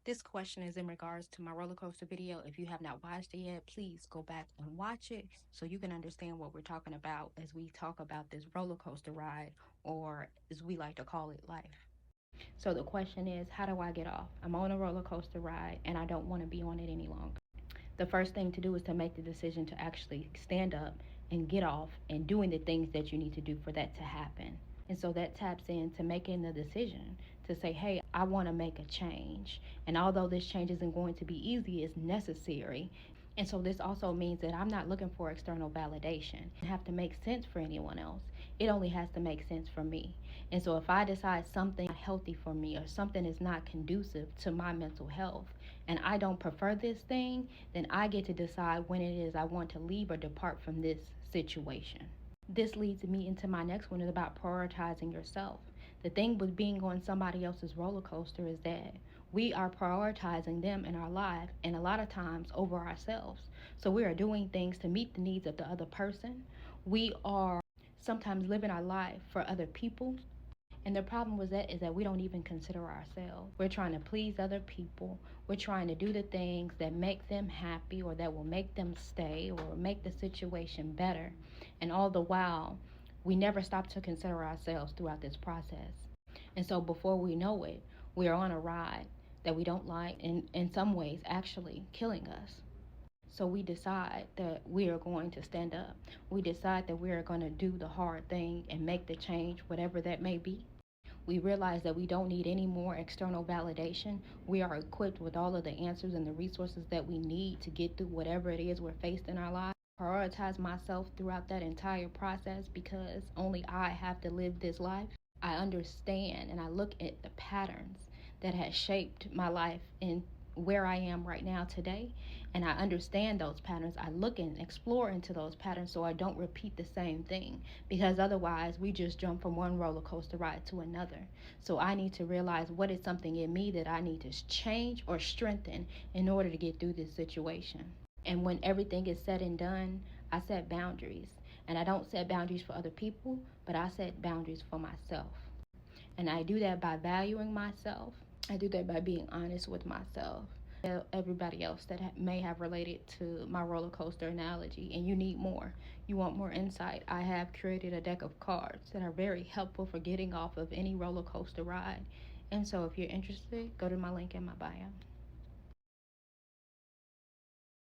This question is in regards to my roller coaster video. If you have not watched it yet, please go back and watch it so you can understand what we're talking about as we talk about this roller coaster ride, or as we like to call it, life. So the question is, how do I get off? I'm on a roller coaster ride and I don't want to be on it any longer. The first thing to do is to make the decision to actually stand up and get off and doing the things that you need to do for that to happen. And so that taps into making the decision to say, hey, I want to make a change. And although this change isn't going to be easy, it's necessary. And so this also means that I'm not looking for external validation. It doesn't have to make sense for anyone else. It only has to make sense for me. And so if I decide something is not healthy for me or something is not conducive to my mental health and I don't prefer this thing, then I get to decide when it is I want to leave or depart from this situation. This leads me into my next one is about prioritizing yourself. The thing with being on somebody else's roller coaster is that we are prioritizing them in our life and a lot of times over ourselves. So we are doing things to meet the needs of the other person. We are sometimes living our life for other people. And the problem with that is that we don't even consider ourselves. We're trying to please other people. We're trying to do the things that make them happy or that will make them stay or make the situation better. And all the while, we never stop to consider ourselves throughout this process. And so before we know it, we are on a ride that we don't like and in some ways actually killing us. So we decide that we are going to stand up. We decide that we are going to do the hard thing and make the change, whatever that may be. We realize that we don't need any more external validation. We are equipped with all of the answers and the resources that we need to get through whatever it is we're faced in our lives. Prioritize myself throughout that entire process because only I have to live this life. I understand and I look at the patterns that has shaped my life and where I am right now today. And I understand those patterns. I look and explore into those patterns so I don't repeat the same thing because otherwise we just jump from one roller coaster ride to another. So I need to realize what is something in me that I need to change or strengthen in order to get through this situation. And when everything is said and done, I set boundaries. And I don't set boundaries for other people, but I set boundaries for myself. And I do that by valuing myself. I do that by being honest with myself. Everybody else that may have related to my roller coaster analogy, and you need more. You want more insight. I have created a deck of cards that are very helpful for getting off of any roller coaster ride. And so if you're interested, go to my link in my bio.